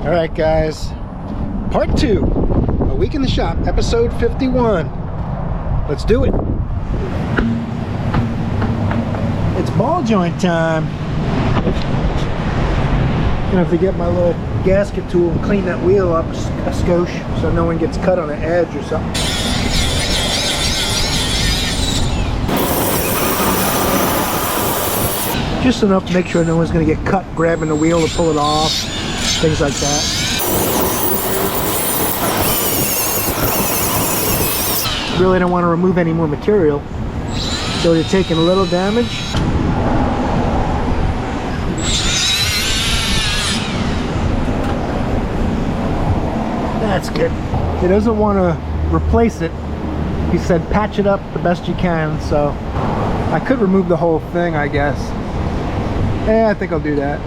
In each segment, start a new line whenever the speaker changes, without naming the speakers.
All right, guys. Part 2, A Week in the Shop, episode 51. Let's do it. It's ball joint time. Gonna have to get my little gasket tool and clean that wheel up a skosh so no one gets cut on the edge or something. Just enough to make sure no one's gonna get cut grabbing the wheel to pull it off, things like that. Really don't want to remove any more material, so you're taking a little damage. That's good. He doesn't want to replace it. He said patch it up the best you can, so I could remove the whole thing, I guess. Yeah, I think I'll do that.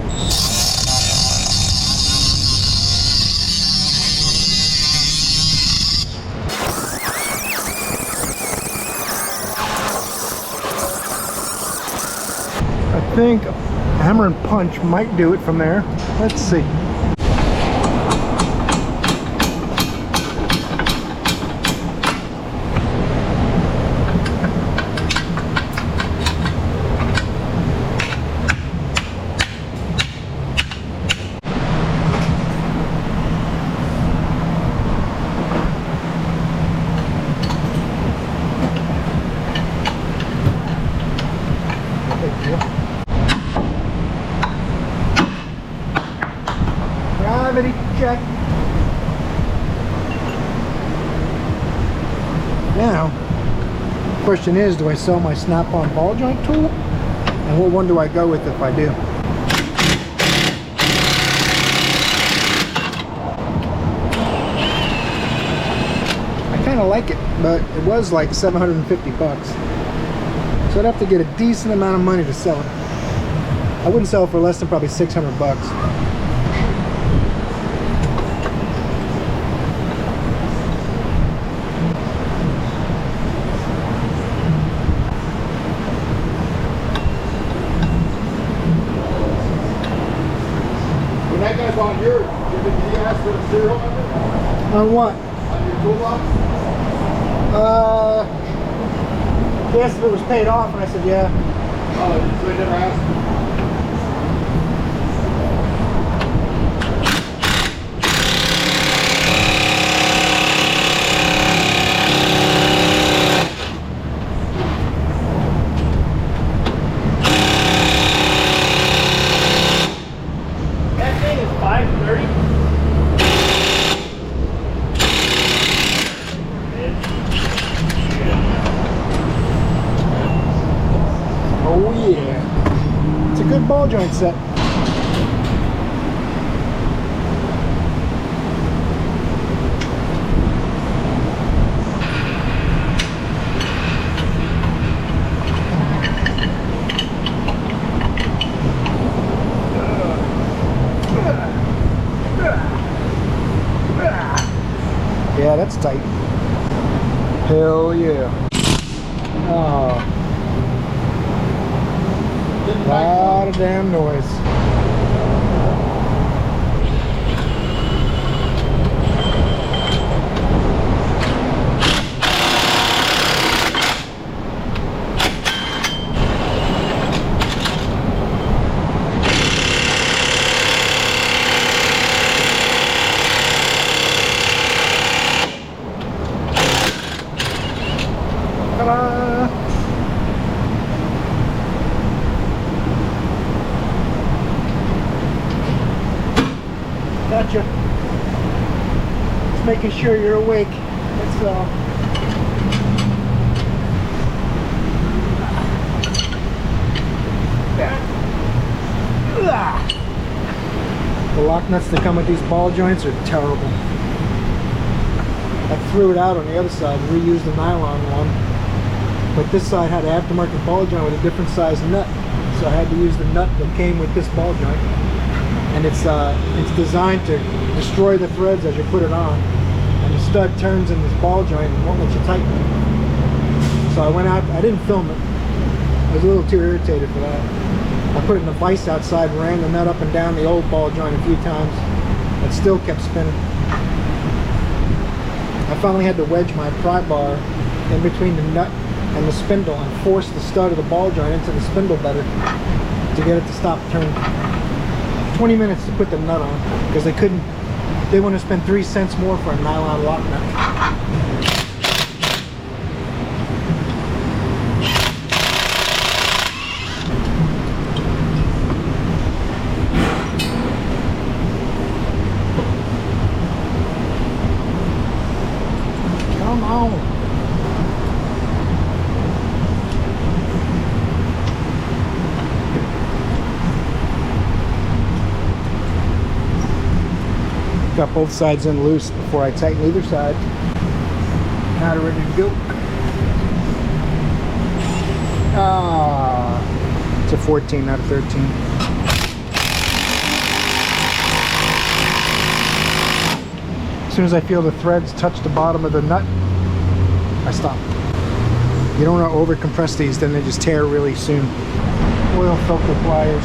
I think hammer and punch might do it from there. Let's see. Gravity check. Now, the question is, do I sell my snap-on ball joint tool? And what one do I go with if I do? I kind of like it, but it was like 750 bucks. So I'd have to get a decent amount of money to sell it. I wouldn't sell it for less than probably 600 bucks.
When that guy's on yours, did he ask for the serial number?
On what?
On your toolbox?
He asked if it was paid off, and I said, yeah.
Oh, so they never asked?
That thing is 530. Oh yeah, it's a good ball joint set. Yeah, that's tight. Hell yeah. Oh. A lot of damn noise. Ta-da! Gotcha. Just making sure you're awake. That's all. The lock nuts that come with these ball joints are terrible. I threw it out on the other side and reused the nylon one. But this side had an aftermarket ball joint with a different size nut. So I had to use the nut that came with this ball joint. And it's designed to destroy the threads as you put it on. And the stud turns in this ball joint and won't let you tighten it. So I went out, I didn't film it. I was a little too irritated for that. I put it in a vise outside and ran the nut up and down the old ball joint a few times. It still kept spinning. I finally had to wedge my pry bar in between the nut and the spindle and force the stud of the ball joint into the spindle better to get it to stop turning. 20 minutes to put the nut on because they wouldn't have spent 3 cents more for a nylon lock nut. Come on. Got both sides in loose before I tighten either side. Now they're ready to go. It's a 14, not a 13. As soon as I feel the threads touch the bottom of the nut, I stop. You don't want to over compress these, then they just tear really soon. Oil filter pliers.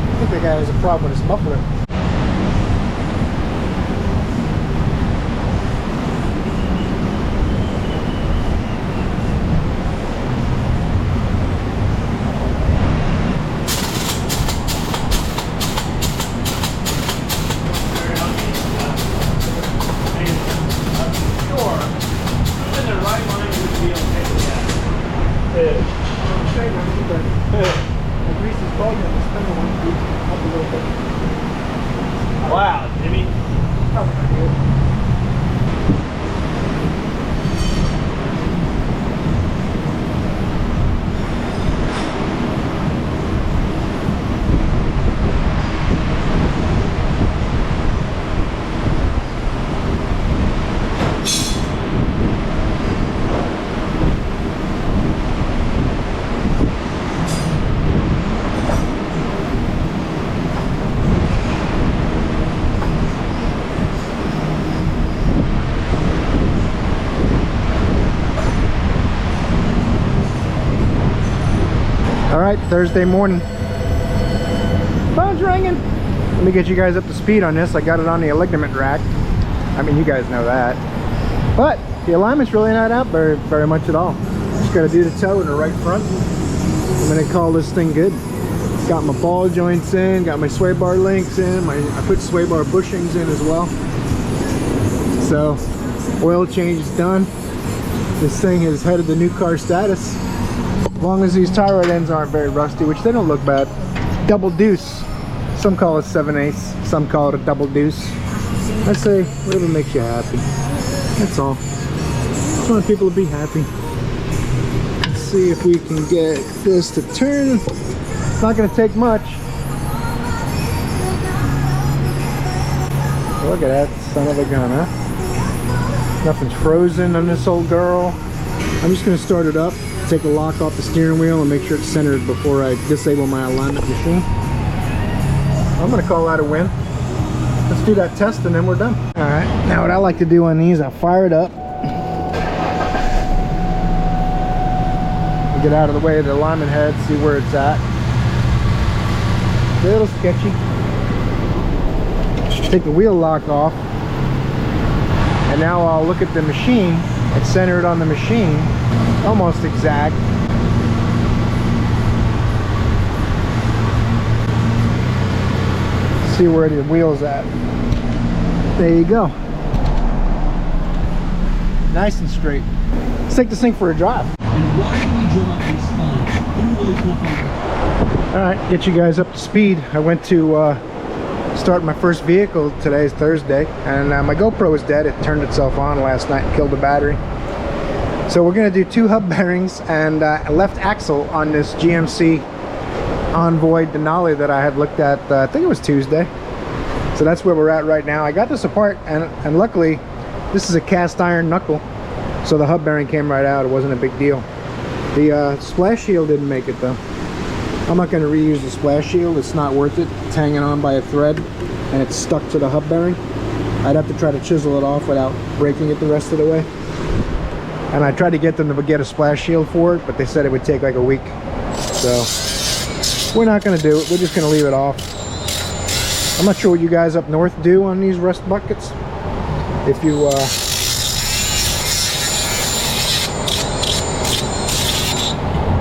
I think the guy has a problem with his muffler.
Wow, Jimmy.
Alright, Thursday morning. Phone's ringing. Let me get you guys up to speed on this. I got it on the alignment rack. I mean, you guys know that. But the alignment's really not out very much at all. Just got to do the toe in the right front. I'm going to call this thing good. Got my ball joints in, got my sway bar links in, I put sway bar bushings in as well. So, oil change is done. This thing is headed to new car status. As long as these tie rod ends aren't very rusty, which they don't look bad. Double deuce. Some call it 7/8, some call it a double deuce. I say whatever makes you happy. That's all. Just want people to be happy. Let's see if we can get this to turn. It's not going to take much. Look at that son of a gun, huh? Nothing's frozen on this old girl. I'm just going to start it up. Take the lock off the steering wheel and make sure it's centered before I disable my alignment machine. I'm going to call that a win. Let's do that test and then we're done. Alright, now what I like to do on these, I fire it up. Get out of the way of the alignment head, see where it's at. A little sketchy. Take the wheel lock off. And now I'll look at the machine and center it on the machine. Almost exact. See where the wheel's at. There you go. Nice and straight. Let's take this thing for a drive. Alright, get you guys up to speed. I went to start my first vehicle. Today is Thursday, and my GoPro is dead. It turned itself on last night and killed the battery. So we're going to do 2 hub bearings and a left axle on this GMC Envoy Denali that I had looked at, I think it was Tuesday. So that's where we're at right now. I got this apart, and luckily this is a cast iron knuckle, so the hub bearing came right out. It wasn't a big deal. The splash shield didn't make it though. I'm not going to reuse the splash shield. It's not worth it. It's hanging on by a thread and it's stuck to the hub bearing. I'd have to try to chisel it off without breaking it the rest of the way. and I tried to get them to get a splash shield for it, but they said it would take like a week. So we're not going to do it. We're just going to leave it off. I'm not sure what you guys up north do on these rust buckets. If you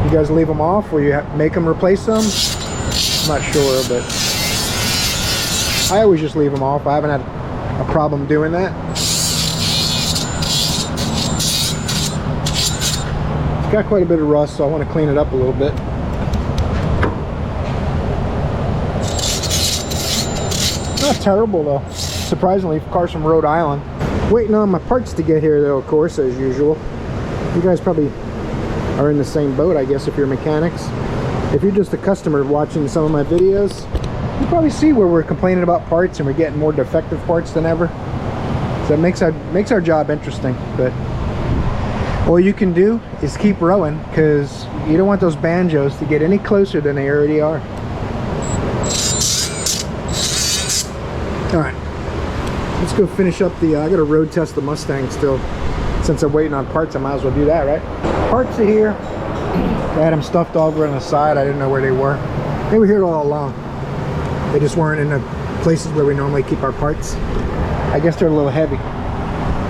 you guys leave them off, or you make them replace them. I'm not sure, but I always just leave them off. I haven't had a problem doing that. It's got quite a bit of rust, so I want to clean it up a little bit. Not terrible though, surprisingly, for cars from Rhode Island. Waiting on my parts to get here though, of course, as usual. You guys probably are in the same boat, I guess, if you're mechanics. If you're just a customer watching some of my videos, you probably see where we're complaining about parts and we're getting more defective parts than ever. So it makes our job interesting. But all you can do is keep rowing, because you don't want those banjos to get any closer than they already are. Alright, let's go finish up the, I gotta road test the Mustang still. Since I'm waiting on parts, I might as well do that, right? Parts are here. I had them stuffed over on the side. I didn't know where they were. They were here all along. They just weren't in the places where we normally keep our parts. I guess they're a little heavy,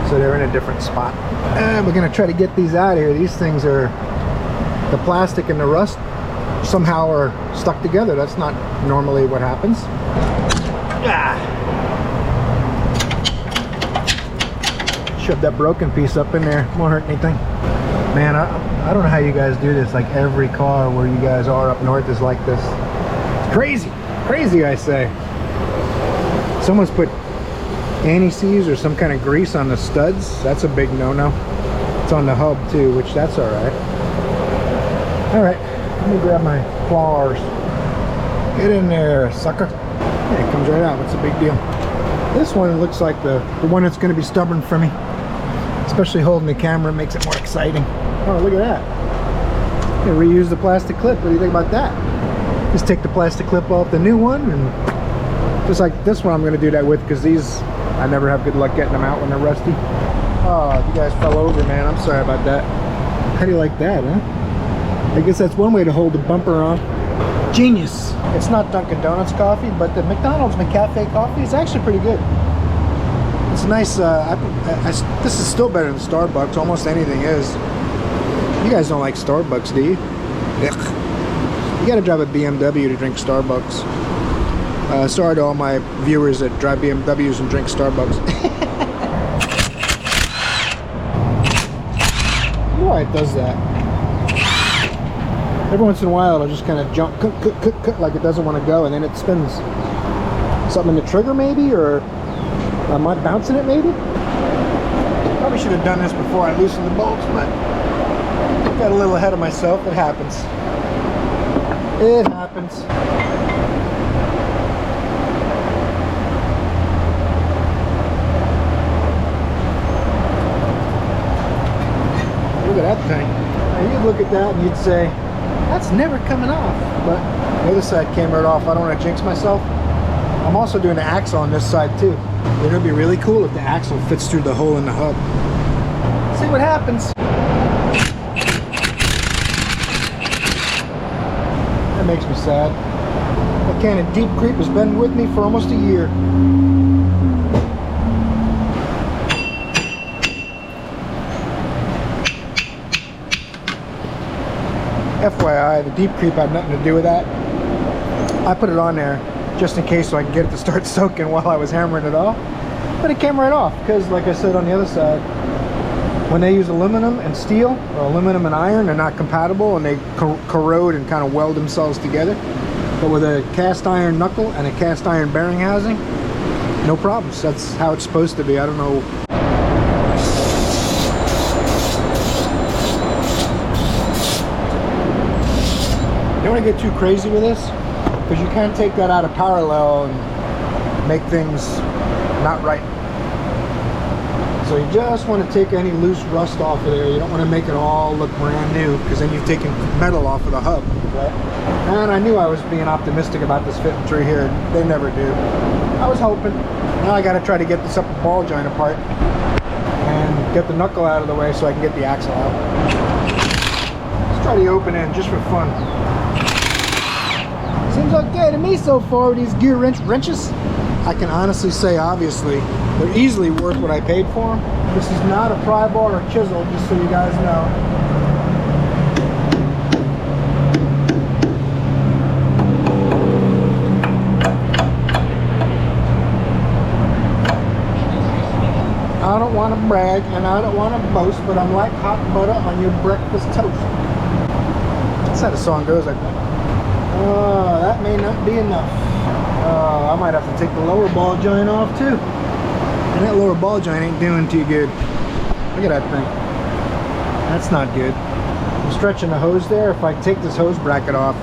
so they're in a different spot. And we're gonna try to get these out of here. These things are, the plastic and the rust somehow are stuck together. That's not normally what happens. Shove that broken piece up in there, won't hurt anything. Man, I don't know how you guys do this. Like, every car where you guys are up north is like this. It's crazy, crazy, I say. Someone's put anti-seize or some kind of grease on the studs. That's a big no-no. It's on the hub too, which that's all right. All right, let me grab my claws. Get in there, sucker. Yeah, it comes right out. What's the big deal? This one looks like the one that's going to be stubborn for me. Especially holding the camera makes it more exciting. Oh, look at that. Yeah, reuse the plastic clip. What do you think about that? Just take the plastic clip off the new one, and just like this one I'm going to do that with, because these, I never have good luck getting them out when they're rusty. Oh, you guys fell over, man. I'm sorry about that. How do you like that, huh? I guess that's one way to hold the bumper on. Genius. It's not Dunkin' Donuts coffee, but the McDonald's McCafe coffee is actually pretty good. It's nice. This is still better than Starbucks. Almost anything is. You guys don't like Starbucks, do you? Ugh. You gotta drive a BMW to drink Starbucks. Sorry to all my viewers that drive BMWs and drink Starbucks. Why it does that? Every once in a while it'll just kind of jump like it doesn't want to go, and then it spins. Something in the trigger maybe, or am I bouncing it maybe? Probably should have done this before I loosened the bolts, but got a little ahead of myself. It happens. It happens. Look at that thing. Now you'd look at that and you'd say, that's never coming off. But the other side came right off. I don't want to jinx myself. I'm also doing the axle on this side too. It would be really cool if the axle fits through the hole in the hub. See what happens. That makes me sad. That can of Deep Creep has been with me for almost a year. FYI, the Deep Creep had nothing to do with that. I put it on there just in case so I can get it to start soaking while I was hammering it off. But it came right off because, like I said on the other side, when they use aluminum and steel, or aluminum and iron, they're not compatible and they corrode and kind of weld themselves together. But with a cast iron knuckle and a cast iron bearing housing, no problems. That's how it's supposed to be. I don't know. You don't want to get too crazy with this, because you can't take that out of parallel and make things not right. So you just want to take any loose rust off of there. You don't want to make it all look brand new, because then you've taken metal off of the hub, right? And I knew I was being optimistic about this fitting through here. They never do. I was hoping. Now I got to try to get this upper ball joint apart and get the knuckle out of the way so I can get the axle out. Let's try the open end just for fun. Seems okay to me so far with these gear wrenches. I can honestly say, obviously, they're easily worth what I paid for them. This is not a pry bar or chisel, just so you guys know. I don't want to brag and I don't want to boast, but I'm like hot butter on your breakfast toast. That's how the song goes, I think. Oh, that may not be enough. Oh, I might have to take the lower ball joint off too. And that lower ball joint ain't doing too good. Look at that thing. That's not good. I'm stretching the hose there. If I take this hose bracket off,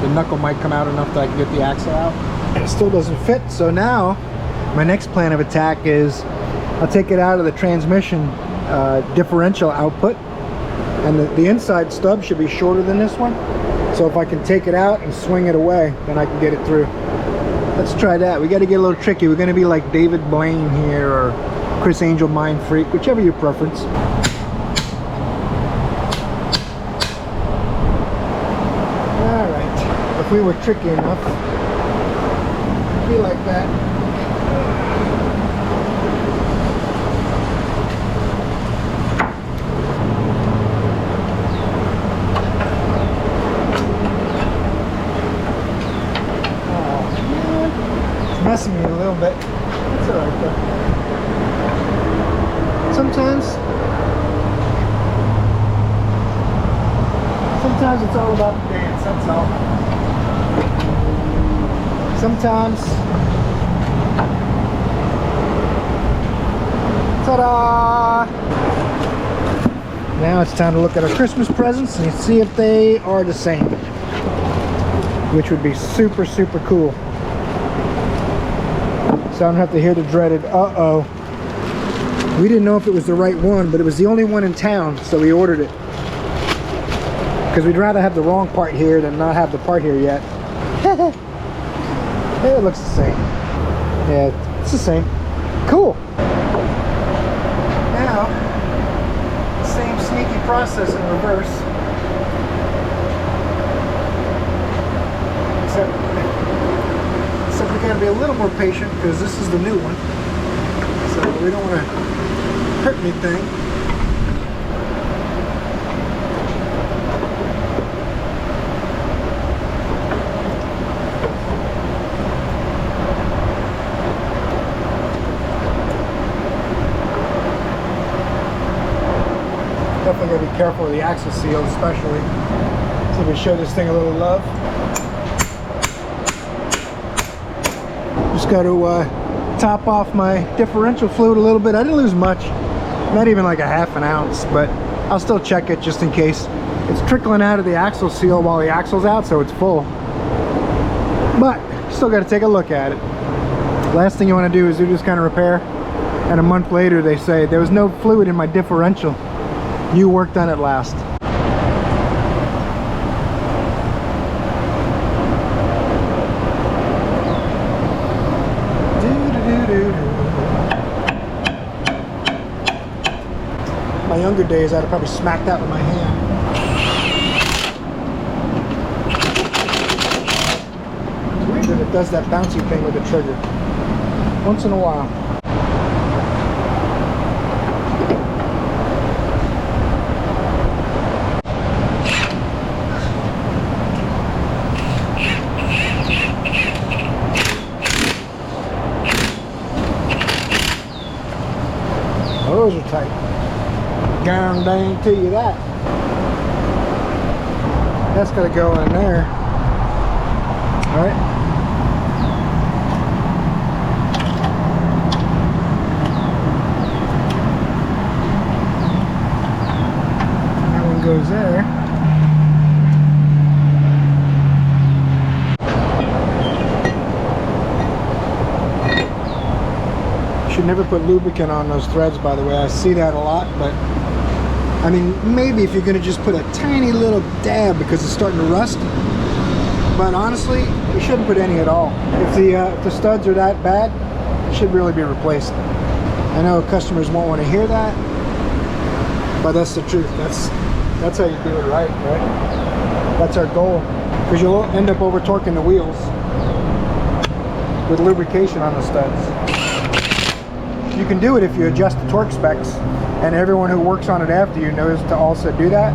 the knuckle might come out enough that I can get the axle out. It still doesn't fit. So now, my next plan of attack is I'll take it out of the transmission differential output. And the inside stub should be shorter than this one. So if I can take it out and swing it away, then I can get it through. Let's try that. We got to get a little tricky. We're going to be like David Blaine here or Chris Angel Mind Freak, whichever your preference. Alright. If we were tricky enough, it'd be like that. Messing me a little bit. It's alright though. Sometimes it's all about the dance, that's all. Sometimes, ta-da! Now it's time to look at our Christmas presents and see if they are the same, which would be super, super cool. So I don't have to hear the dreaded uh-oh. We didn't know if it was the right one, but it was the only one in town, so we ordered it. Because we'd rather have the wrong part here than not have the part here yet. It looks the same. Yeah, it's the same. Cool. Now, the same sneaky process in reverse. Except we gotta be a little more patient because this is the new one. So we don't want to hurt anything. Definitely gotta be careful with the axle seal, especially. So we show this thing a little love. Just got to top off my differential fluid a little bit. I didn't lose much, not even like a half an ounce, but I'll still check it just in case. It's trickling out of the axle seal while the axle's out, so it's full. But still got to take a look at it. Last thing you want to do is do this kind of repair, and a month later they say there was no fluid in my differential. You worked on it last. My younger days, I'd have probably smacked that with my hand. It's weird that it does that bouncy thing with the trigger. Once in a while. Those are tight. Darn dang to you that. That's got to go in there. Alright. That one goes there. Should never put lubricant on those threads, by the way. I see that a lot, but I mean, maybe if you're going to just put a tiny little dab because it's starting to rust. But honestly, you shouldn't put any at all. If the studs are that bad, it should really be replaced. I know customers won't want to hear that, But that's the truth. That's how you do it right? That's our goal. Because you'll end up over torquing the wheels with lubrication on the studs. You can do it if you adjust the torque specs, and everyone who works on it after you knows to also do that,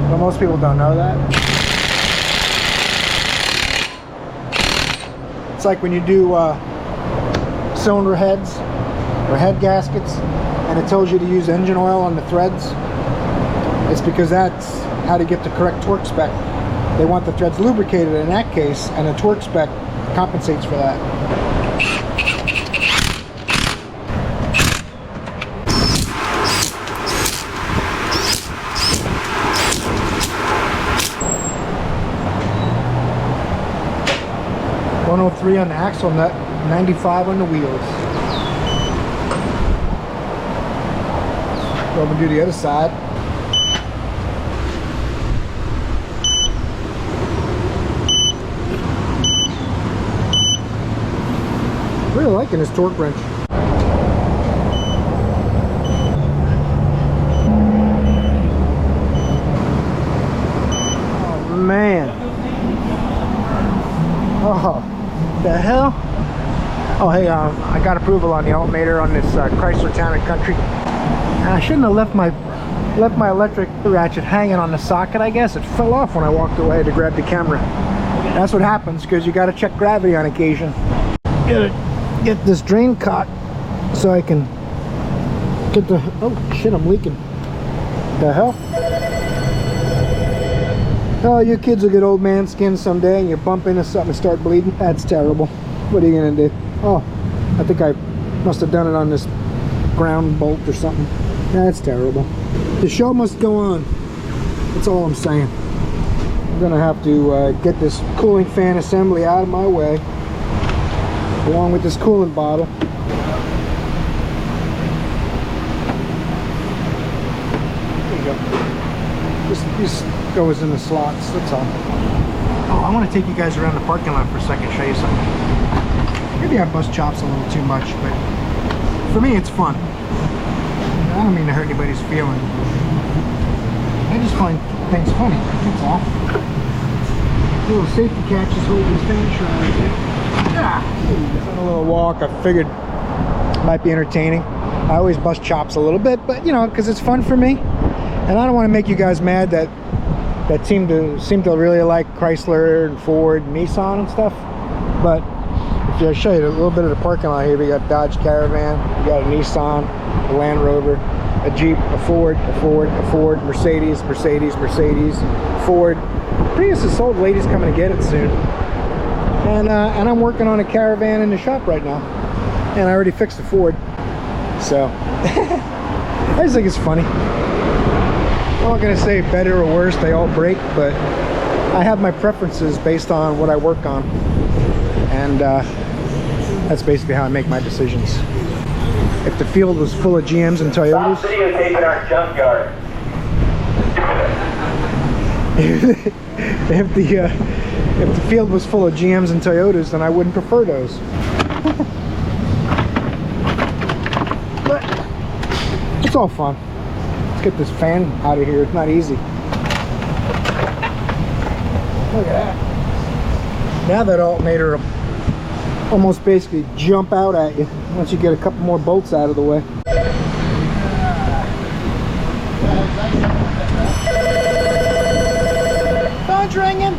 but most people don't know that. It's like when you do cylinder heads or head gaskets, and it tells you to use engine oil on the threads. It's because that's how to get the correct torque spec. They want the threads lubricated in that case, and the torque spec compensates for that. $103 on the axle nut, $95 on the wheels. Go over and do the other side. Really liking this torque wrench. Oh man. Oh, the hell? Oh hey, I got approval on the alternator on this Chrysler Town & Country. And I shouldn't have left my electric ratchet hanging on the socket, I guess. It fell off when I walked away to grab the camera. That's what happens, because you got to check gravity on occasion. Get this drain caught so I can get the... Oh shit, I'm leaking. The hell? Oh, you kids will get old man skin someday and you bump into something and start bleeding. That's terrible. What are you gonna do? Oh, I think I must have done it on this ground bolt or something. That's terrible. The show must go on. That's all I'm saying. I'm gonna have to get this cooling fan assembly out of my way, along with this coolant bottle. There you go. This goes in the slots, that's all. Oh, I want to take you guys around the parking lot for a second, show you something. Maybe I bust chops a little too much, but for me it's fun. I don't mean to hurt anybody's feelings. I just find things funny, that's all. Little safety catches holding his fan shroud. On a little walk, I figured it might be entertaining. I always bust chops a little bit, but you know, because it's fun for me. And I don't want to make you guys mad that seem to really like Chrysler and Ford and Nissan and stuff. But if I show you a little bit of the parking lot here, we got Dodge Caravan, we got a Nissan, a Land Rover, a Jeep, a Ford, Mercedes, Ford. Prius is sold, ladies coming to get it soon. And I'm working on a Caravan in the shop right now. And I already fixed the Ford. So, I just think it's funny. I'm not gonna say better or worse, they all break, but I have my preferences based on what I work on. And that's basically how I make my decisions. If the field was full of GMs and Toyotas...
Stop videotaping our junkyard.
if the field was full of GMs and Toyotas, then I wouldn't prefer those. But it's all fun. Let's get this fan out of here. It's not easy. Look at that. Now that alternator will almost basically jump out at you once you get a couple more bolts out of the way. Phone's ringing.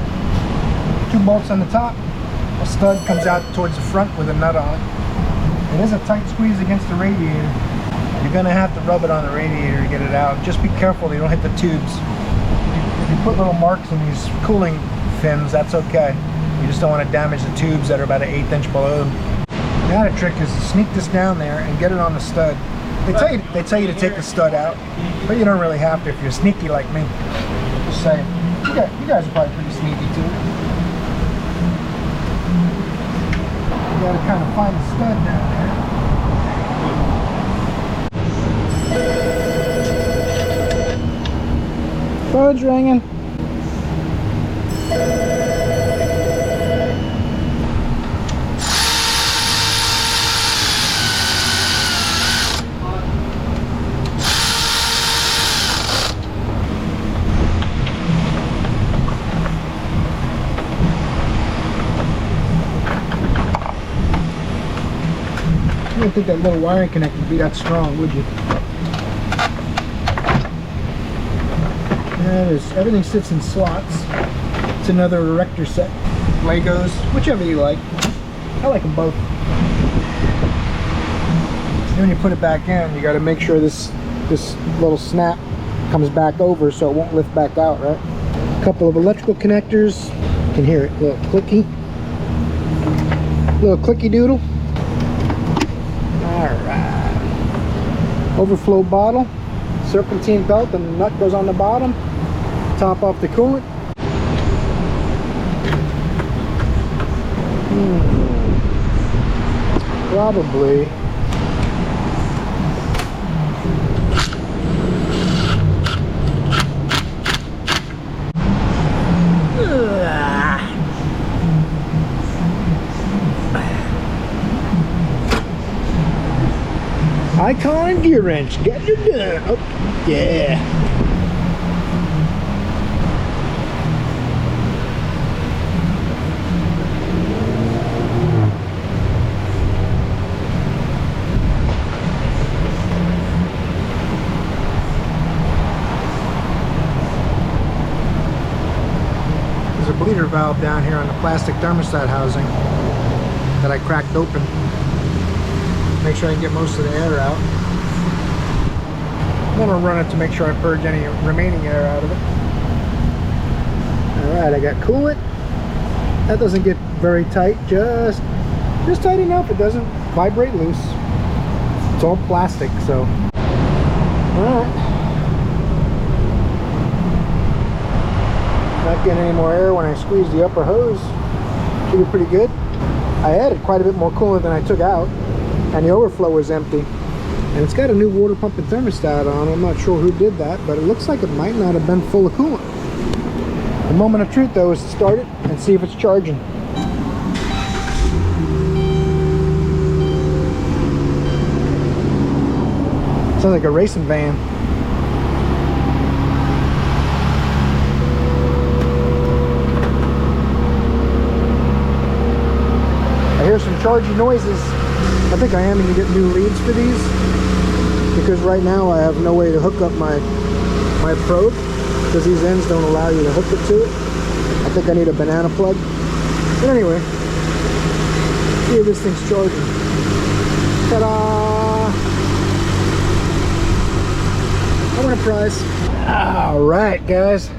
2 bolts on the top. A stud comes out towards the front with a nut on it. It is a tight squeeze against the radiator. You're gonna have to rub it on the radiator to get it out. Just be careful they don't hit the tubes. If you put little marks in these cooling fins, that's okay. You just don't want to damage the tubes that are about an 1/8 inch below them. The other trick is to sneak this down there and get it on the stud. They tell you to take the stud out, but you don't really have to if you're sneaky like me. Just saying. You guys are probably pretty sneaky too. You gotta kind of find the stud down there. Phone's ringing. You wouldn't think that little wiring connector would be that strong, would you? That is, everything sits in slots. It's another erector set. Legos, whichever you like. I like them both. And when you put it back in, you got to make sure this little snap comes back over so it won't lift back out, right? A couple of electrical connectors. You can hear it, little clicky doodle. All right. Overflow bottle, serpentine belt, and the nut goes on the bottom. Top off the coolant. Probably. Icon gear wrench, get it done. Oh, yeah. There's a bleeder valve down here on the plastic thermostat housing that I cracked open. Make sure I can get most of the air out. I'm gonna run it to make sure I purge any remaining air out of it. Alright, I got coolant. That doesn't get very tight, just tight enough. It doesn't vibrate loose. It's all plastic, so. Alright. Not getting any more air when I squeeze the upper hose. Should be pretty good. I added quite a bit more coolant than I took out. And the overflow is empty, and it's got a new water pump and thermostat on. I'm not sure who did that, but it looks like it might not have been full of coolant. The moment of truth though is to start it and see if it's charging. Sounds like a racing van. I hear some charging noises. I think I am going to get new leads for these, because right now I have no way to hook up my probe, because these ends don't allow you to hook it to it. I think I need a banana plug. But anyway, see if this thing's charging. Ta-da! I won a prize. Alright guys,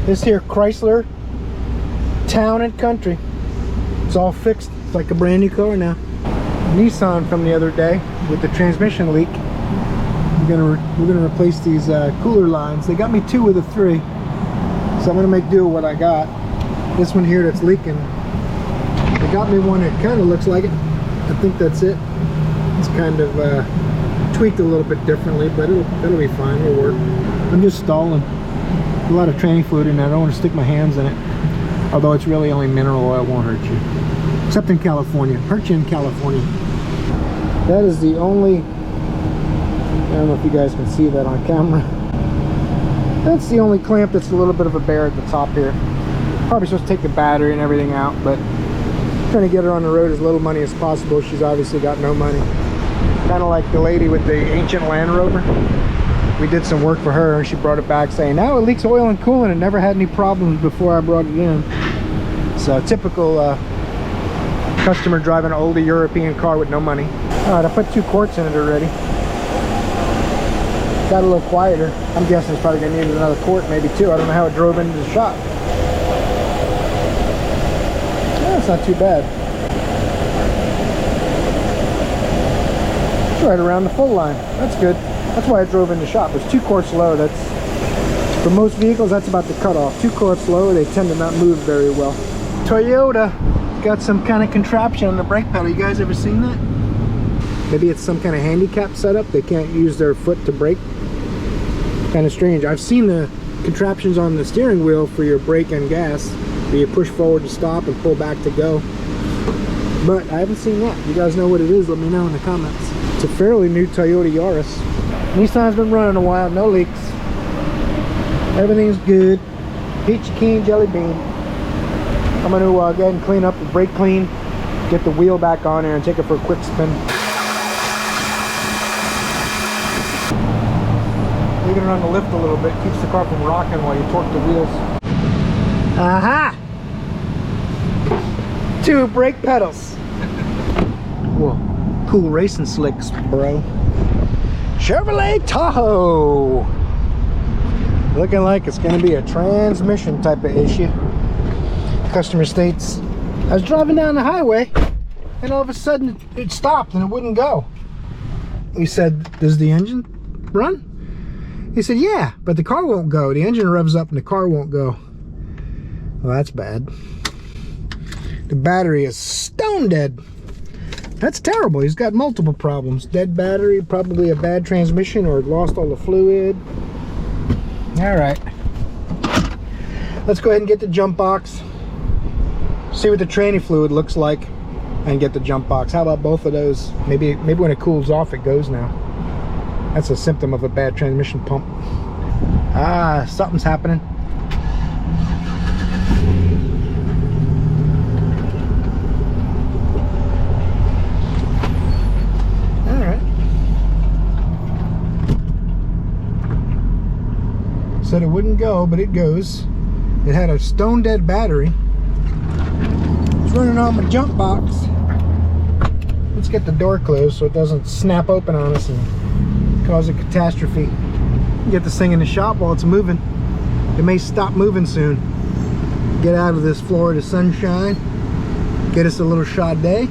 this here Chrysler Town and Country. It's all fixed. It's like a brand new car now. Nissan from the other day with the transmission leak. We're gonna replace these cooler lines. They got me 2 of the 3, so I'm gonna make do with what I got. This one here that's leaking, they got me one that kind of looks like it. I think that's it. It's kind of tweaked a little bit differently, but it'll be fine. It'll work. I'm just stalling. A lot of tranny fluid in there. I don't want to stick my hands in it. Although it's really only mineral oil, it won't hurt you. Except in California. Hurt you in California. That is the only, I don't know if you guys can see that on camera. That's the only clamp that's a little bit of a bear at the top here. Probably supposed to take the battery and everything out, but trying to get her on the road as little money as possible. She's obviously got no money. Kind of like the lady with the ancient Land Rover. We did some work for her and she brought it back saying, now it leaks oil and coolant and never had any problems before I brought it in. So typical customer driving an older European car with no money. Alright, I put 2 quarts in it already. Got a little quieter. I'm guessing it's probably going to need another quart, maybe 2. I don't know how it drove into the shop. Yeah, it's not too bad. It's right around the full line. That's good. That's why I drove in the shop. It's 2 quarts low. That's, for most vehicles, that's about the cutoff. 2 quarts low, they tend to not move very well. Toyota got some kind of contraption on the brake pedal. You guys ever seen that? Maybe it's some kind of handicap setup. They can't use their foot to brake. Kind of strange. I've seen the contraptions on the steering wheel for your brake and gas, where you push forward to stop and pull back to go. But I haven't seen that. If you guys know what it is, let me know in the comments. It's a fairly new Toyota Yaris. Nissan's been running a while, no leaks. Everything's good. Peachy keen, jelly bean. I'm going to go ahead and clean up the brake clean, get the wheel back on there and take it for a quick spin. Taking it on the lift a little bit keeps the car from rocking while you torque the wheels. Aha! 2 brake pedals. Whoa, cool racing slicks, bro. Chevrolet Tahoe. Looking like it's going to be a transmission type of issue. Customer states, I was driving down the highway and all of a sudden it stopped and it wouldn't go. We said, does the engine run? He said, yeah, but the car won't go. The engine revs up and the car won't go. Well, that's bad. The battery is stone dead. That's terrible. He's got multiple problems. Dead battery, probably a bad transmission, or lost all the fluid. All right. Let's go ahead and get the jump box. See what the tranny fluid looks like and get the jump box. How about both of those? Maybe when it cools off, it goes now. That's a symptom of a bad transmission pump. Ah, something's happening. Said it wouldn't go, but it goes. It had a stone dead battery. It's running on my jump box. Let's get the door closed so it doesn't snap open on us and cause a catastrophe. Get this thing in the shop while it's moving. It may stop moving soon. Get out of this Florida sunshine. Get us a little Sade,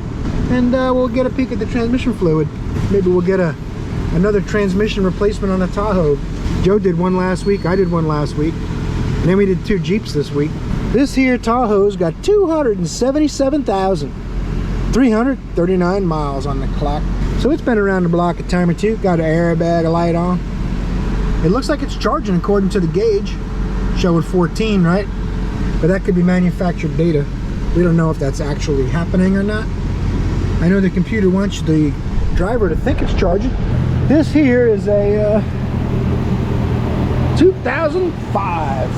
and we'll get a peek at the transmission fluid. Maybe we'll get another transmission replacement on the Tahoe. Joe did one last week, I did one last week, and then we did 2 Jeeps this week. This here Tahoe's got 277,339 miles on the clock. So it's been around the block a time or two. Got an airbag, a light on. It looks like it's charging according to the gauge. Showing 14, right? But that could be manufactured data. We don't know if that's actually happening or not. I know the computer wants the driver to think it's charging. This here is a 2005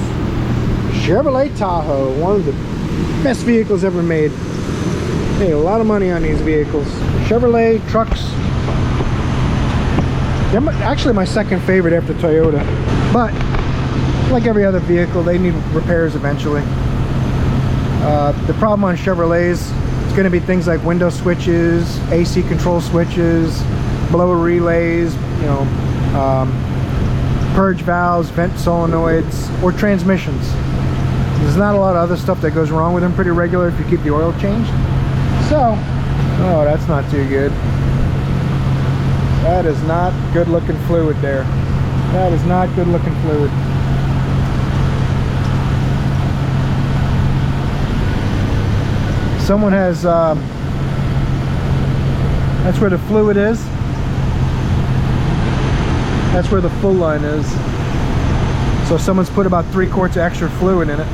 Chevrolet Tahoe, one of the best vehicles ever made. Made a lot of money on these vehicles. Chevrolet trucks, they're actually my second favorite after Toyota, but like every other vehicle, they need repairs eventually. The problem on Chevrolets, it's going to be things like window switches, AC control switches, blower relays, you know, purge valves, vent solenoids, or transmissions. There's not a lot of other stuff that goes wrong with them pretty regular if you keep the oil changed. So, oh, that's not too good. That is not good looking fluid there. That is not good looking fluid. Someone has, that's where the fluid is. That's where the full line is. So someone's put about 3 quarts of extra fluid in it.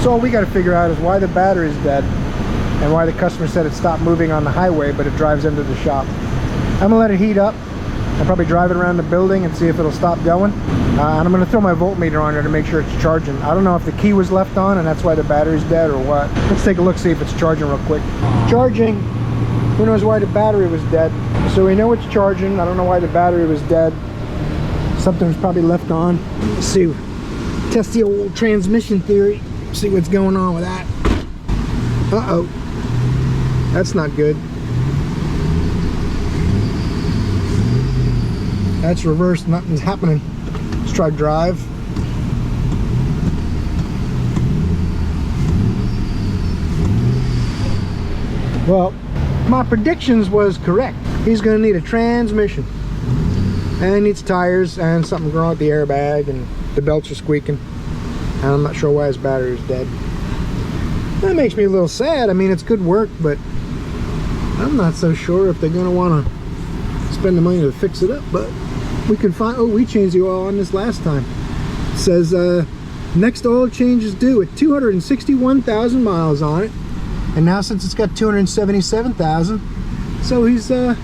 So all we got to figure out is why the battery's dead and why the customer said it stopped moving on the highway, but it drives into the shop. I'm gonna let it heat up. I'll probably drive it around the building and see if it'll stop going. And I'm gonna throw my voltmeter on there to make sure it's charging. I don't know if the key was left on and that's why the battery's dead or what. Let's take a look, see if it's charging real quick. Charging. Who knows why the battery was dead? So we know it's charging. I don't know why the battery was dead. Something was probably left on. Let's see. Test the old transmission theory. See what's going on with that. Uh-oh. That's not good. That's reversed. Nothing's happening. Let's try drive. Well, my predictions was correct. He's going to need a transmission. And he needs tires and something wrong with the airbag and the belts are squeaking. And I'm not sure why his battery's dead. That makes me a little sad. I mean, it's good work, but I'm not so sure if they're going to want to spend the money to fix it up. But we can find, oh, we changed the oil on this last time. It says next oil change is due at 261,000 miles on it. And now since it's got 277,000, so he's yeah,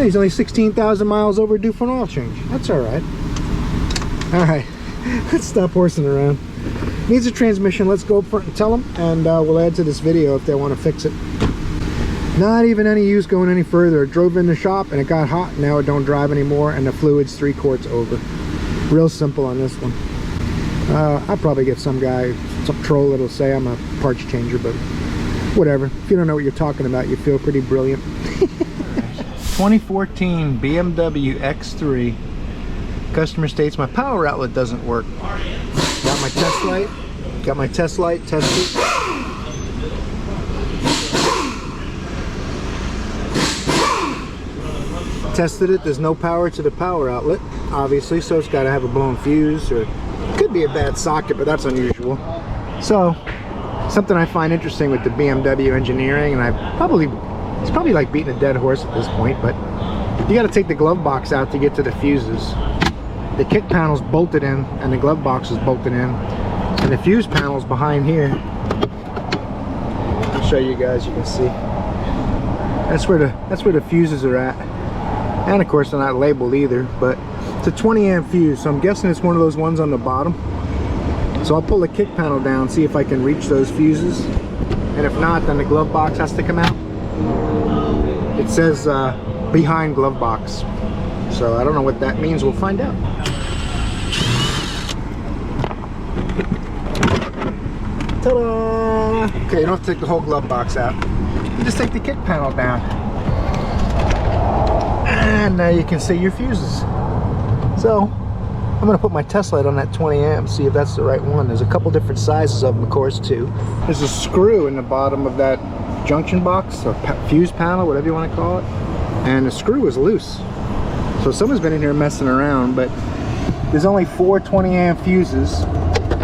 he's only 16,000 miles overdue for an oil change. That's all right. All right, let's stop horsing around. Needs a transmission. Let's go up front and tell them, and we'll add to this video if they want to fix it. Not even any use going any further. It drove in the shop and it got hot. Now it don't drive anymore and the fluid's 3 quarts over. Real simple on this one. I'll probably get some guy, some troll that'll say I'm a parts changer, but whatever. If you don't know what you're talking about, you feel pretty brilliant. 2014 BMW X3. Customer states my power outlet doesn't work. Got my test light. Got my test light tested. Tested it. There's no power to the power outlet, obviously, so it's got to have a blown fuse, or it could be a bad socket, but that's unusual. So, something I find interesting with the BMW engineering, and it's probably like beating a dead horse at this point, but you got to take the glove box out to get to the fuses. The kick panel's bolted in, and the glove box is bolted in, and the fuse panel's behind here. I'll show you guys. You can see that's where the fuses are at, and of course they're not labeled either. But it's a 20 amp fuse, so I'm guessing it's one of those ones on the bottom. So I'll pull the kick panel down, see if I can reach those fuses, and if not, then the glove box has to come out. It says behind glove box, so I don't know what that means. We'll find out. Ta-da! Okay, you don't have to take the whole glove box out. You just take the kick panel down, and now you can see your fuses. So I'm going to put my test light on that 20 amp, see if that's the right one. There's a couple different sizes of them, of course, too. There's a screw in the bottom of that junction box, or fuse panel, whatever you want to call it, and the screw is loose. So someone's been in here messing around, but there's only 4 20 amp fuses,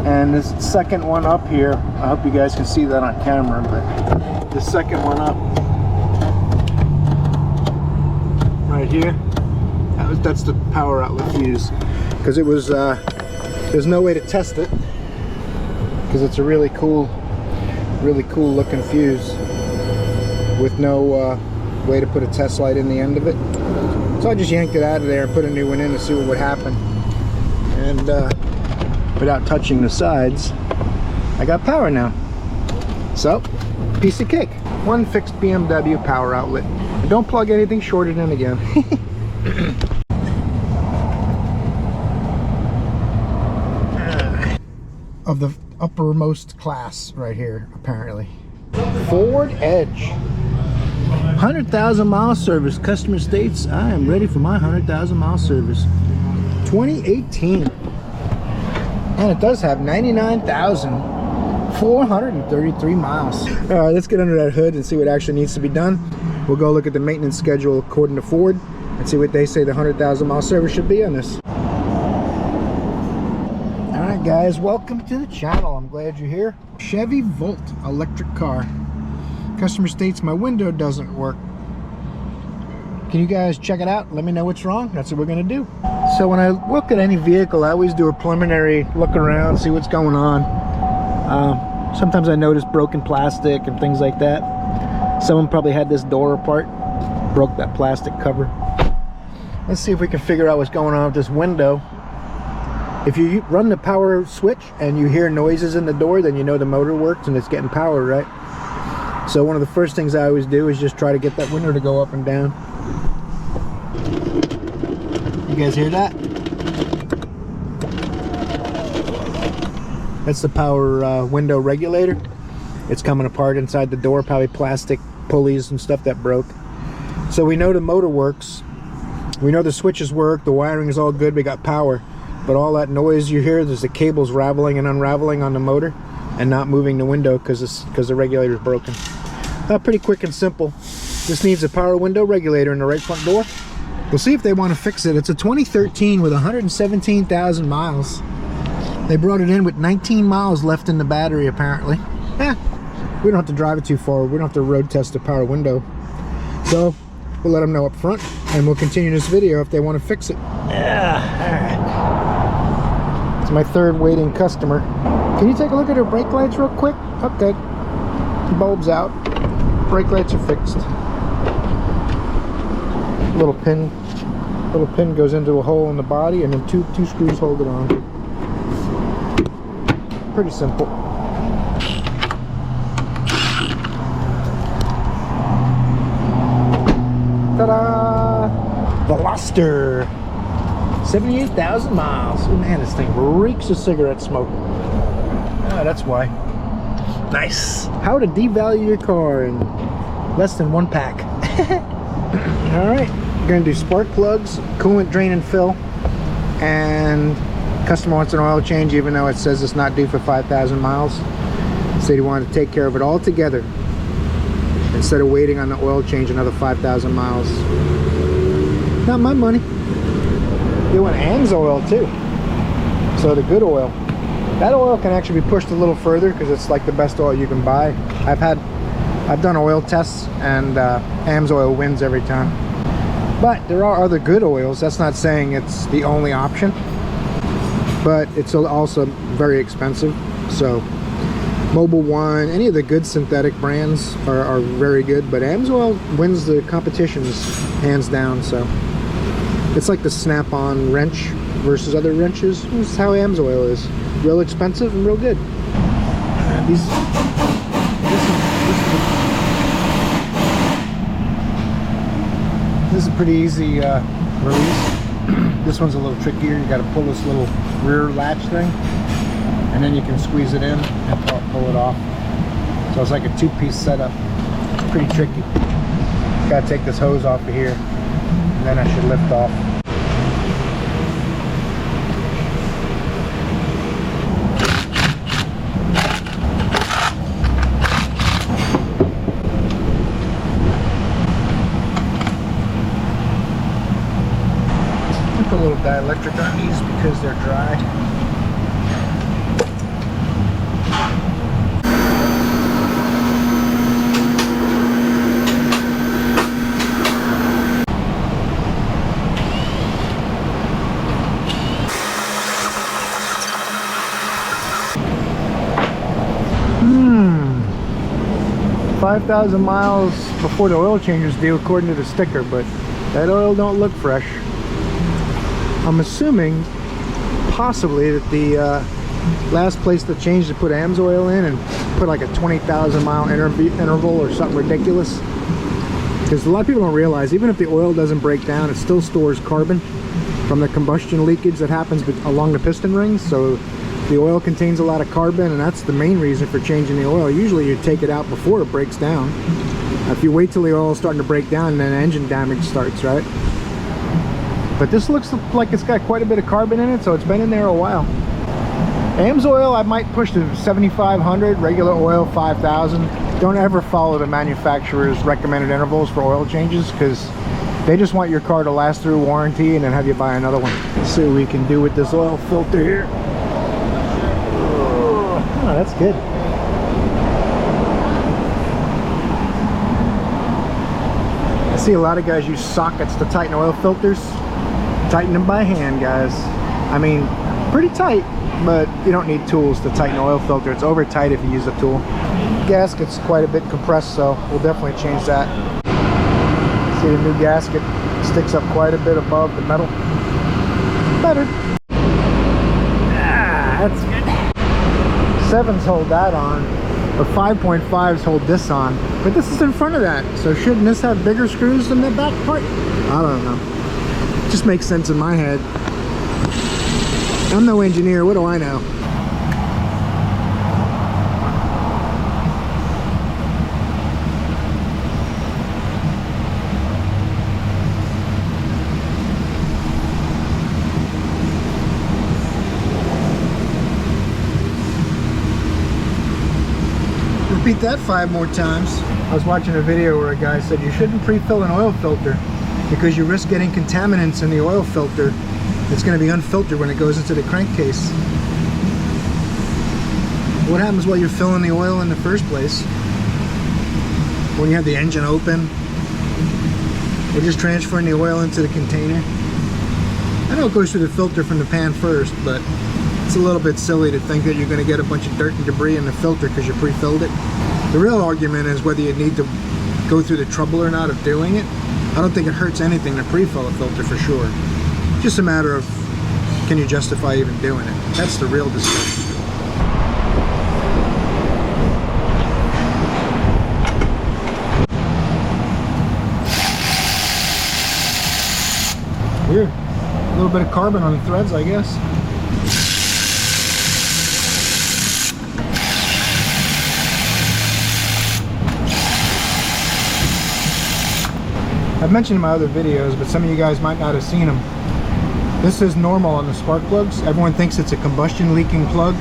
and this second one up here, I hope you guys can see that on camera, but the second one up right here, that's the power outlet fuse, because it was there's no way to test it because it's a really cool looking fuse with no way to put a test light in the end of it. So I just yanked it out of there and put a new one in to see what would happen, and without touching the sides, I got power now. So, piece of cake. One fixed BMW power outlet. And don't plug anything shorted in again. Of the uppermost class right here, apparently. Ford Edge. 100,000 mile service. Customer states, I am ready for my 100,000 mile service. 2018. And it does have 99,433 miles. Alright, let's get under that hood and see what actually needs to be done. We'll go look at the maintenance schedule according to Ford and see what they say the 100,000 mile service should be on this. Alright guys, welcome to the channel. I'm glad you're here. Chevy Volt electric car. Customer states my window doesn't work. Can you guys check it out? Let me know what's wrong. That's what we're going to do. So when I look at any vehicle, I always do a preliminary look around, see what's going on. Sometimes I notice broken plastic and things like that. Someone probably had this door apart, broke that plastic cover. Let's see if we can figure out what's going on with this window. If you run the power switch and you hear noises in the door, then you know the motor works and it's getting power, right? So one of the first things I always do is just try to get that window to go up and down. You guys hear that? That's the power window regulator. It's coming apart inside the door, probably plastic pulleys and stuff that broke. So we know the motor works. We know the switches work, the wiring is all good, we got power. But all that noise you hear, there's the cables raveling and unraveling on the motor and not moving the window because the regulator is broken. Pretty quick and simple. This needs a power window regulator in the right front door. We'll see if they want to fix it. It's a 2013 with 117,000 miles. They brought it in with 19 miles left in the battery, apparently. We don't have to drive it too far. We don't have to road test the power window. So we'll let them know up front, and we'll continue this video if they want to fix it. Alright. It's my third waiting customer. Can you take a look at her brake lights real quick? Okay. Bulb's out. Brake lights are fixed. Little pin goes into a hole in the body, and then two screws hold it on. Pretty simple. Ta-da! Veloster. 78,000 miles. Oh man, this thing reeks of cigarette smoke. Ah, that's why. Nice. How to devalue your car in less than one pack. Alright, we're going to do spark plugs, coolant drain and fill, and customer wants an oil change even though it says it's not due for 5,000 miles. So he wanted to take care of it all together instead of waiting on the oil change another 5,000 miles. Not my money. They want AMS oil too, so the good oil. That oil can actually be pushed a little further because it's like the best oil you can buy. I've done oil tests and AMS oil wins every time. But there are other good oils. That's not saying it's the only option, but it's also very expensive. So Mobil 1, any of the good synthetic brands are very good, but AMS oil wins the competitions hands down. So it's like the snap-on wrench versus other wrenches. This is how AMS oil is. Real expensive and real good. This is a pretty easy release. This one's a little trickier. You got to pull this little rear latch thing, and then you can squeeze it in and pull it off. So it's like a two-piece setup. Pretty tricky. Got to take this hose off of here, and then I should lift off. A little dielectric on these because they're dry. Hmm. 5,000 miles before the oil change is due according to the sticker, but that oil don't look fresh. I'm assuming possibly that the last place that changed to put AMS oil in and put like a 20,000 mile interval or something ridiculous, because a lot of people don't realize even if the oil doesn't break down, it still stores carbon from the combustion leakage that happens along the piston rings. So the oil contains a lot of carbon, and that's the main reason for changing the oil. Usually you take it out before it breaks down. If you wait till the oil is starting to break down, then engine damage starts, right? But this looks like it's got quite a bit of carbon in it, so it's been in there a while. AMS oil I might push to 7,500, regular oil 5,000. Don't ever follow the manufacturer's recommended intervals for oil changes, because they just want your car to last through warranty and then have you buy another one. Let's see what we can do with this oil filter here. Oh, that's good. I see a lot of guys use sockets to tighten oil filters. Tighten them by hand, guys. I mean, pretty tight, but you don't need tools to tighten an oil filter. It's over tight if you use a tool. Gasket's quite a bit compressed, so we'll definitely change that. See, the new gasket sticks up quite a bit above the metal. Better. Ah, that's good. 7s hold that on, but 5.5s hold this on. But this is in front of that, so shouldn't this have bigger screws than the back part? I don't know. Just makes sense in my head. I'm no engineer, what do I know? Repeat that 5 more times. I was watching a video where a guy said you shouldn't pre-fill an oil filter because you risk getting contaminants in the oil filter. It's going to be unfiltered when it goes into the crankcase. What happens while you're filling the oil in the first place? When you have the engine open, we're just transferring the oil into the container. I know it goes through the filter from the pan first, but it's a little bit silly to think that you're going to get a bunch of dirt and debris in the filter because you pre-filled it. The real argument is whether you need to go through the trouble or not of doing it. I don't think it hurts anything to pre-fill a filter for sure. Just a matter of, can you justify even doing it? That's the real discussion. Weird. A little bit of carbon on the threads, I guess. I've mentioned in my other videos, but some of you guys might not have seen them. This is normal on the spark plugs. Everyone thinks it's a combustion leaking plug.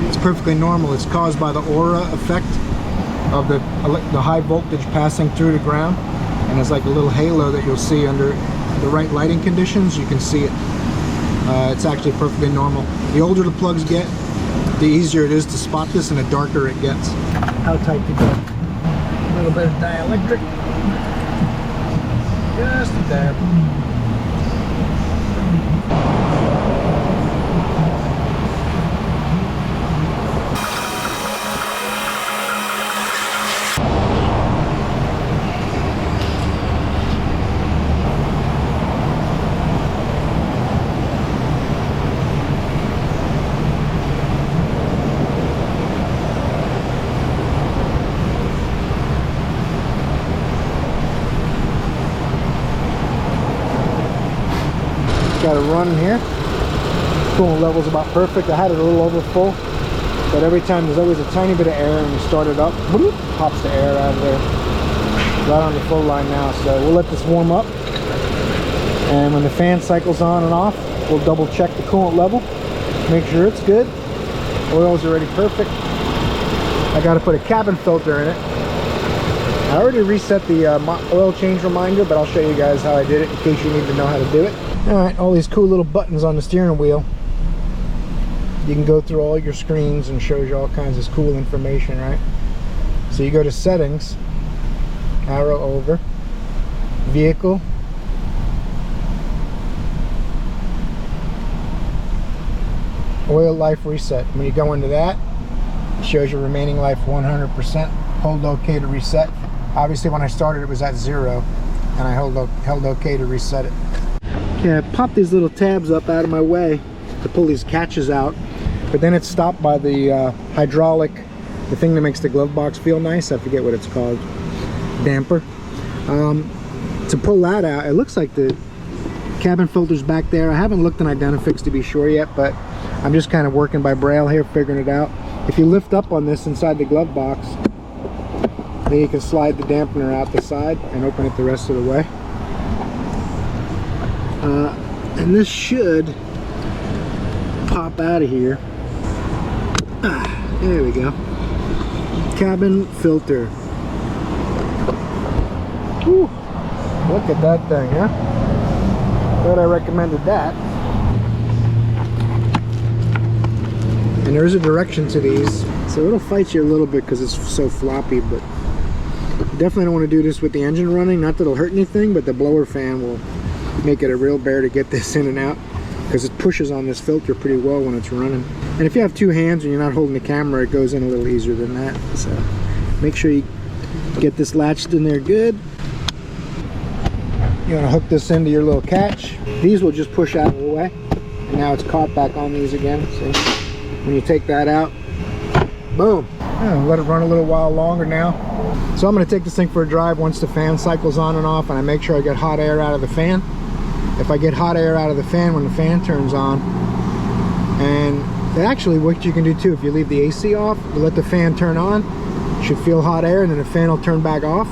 It's perfectly normal. It's caused by the aura effect of the high voltage passing through the ground. And it's like a little halo that you'll see under the right lighting conditions. You can see it. It's actually perfectly normal. The older the plugs get, the easier it is to spot this and the darker it gets. How tight to go? A little bit of dielectric. Just a dab. Got it running here. Coolant level's about perfect. I had it a little over full, but every time there's always a tiny bit of air, and you start it up, whoop, pops the air out of there. Right on the full line now. So we'll let this warm up, and when the fan cycles on and off, we'll double check the coolant level, make sure it's good. Oil's already perfect. I got to put a cabin filter in it. I already reset the oil change reminder, but I'll show you guys how I did it in case you need to know how to do it. Alright, all these cool little buttons on the steering wheel. You can go through all your screens and shows you all kinds of cool information, right? So you go to settings, arrow over, vehicle, oil life reset. When you go into that, it shows your remaining life 100%. Hold OK to reset. Obviously when I started it was at 0, and I held OK to reset it. Okay, I popped these little tabs up out of my way to pull these catches out, but then it's stopped by the hydraulic, the thing that makes the glove box feel nice. I forget what it's called. Damper. To pull that out, it looks like the cabin filter's back there. I haven't looked in Identifix to be sure yet, but I'm just kind of working by braille here, figuring it out. If you lift up on this inside the glove box, then you can slide the dampener out the side and open it the rest of the way. And this should pop out of here. There we go. Cabin filter. Whew. Look at that thing, huh? Thought I recommended that. And there is a direction to these, so it'll fight you a little bit because it's so floppy, but definitely don't want to do this with the engine running. Not that it'll hurt anything, but the blower fan will make it a real bear to get this in and out, because it pushes on this filter pretty well when it's running. And if you have two hands and you're not holding the camera, it goes in a little easier than that. So make sure you get this latched in there good. You want to hook this into your little catch. These will just push out of the way, and now it's caught back on these again. See, when you take that out, boom. Let it run a little while longer now. So I'm going to take this thing for a drive once the fan cycles on and off, and I make sure I get hot air out of the fan. If I get hot air out of the fan when the fan turns on, and actually what you can do too, if you leave the AC off, you let the fan turn on, you should feel hot air, and then the fan will turn back off.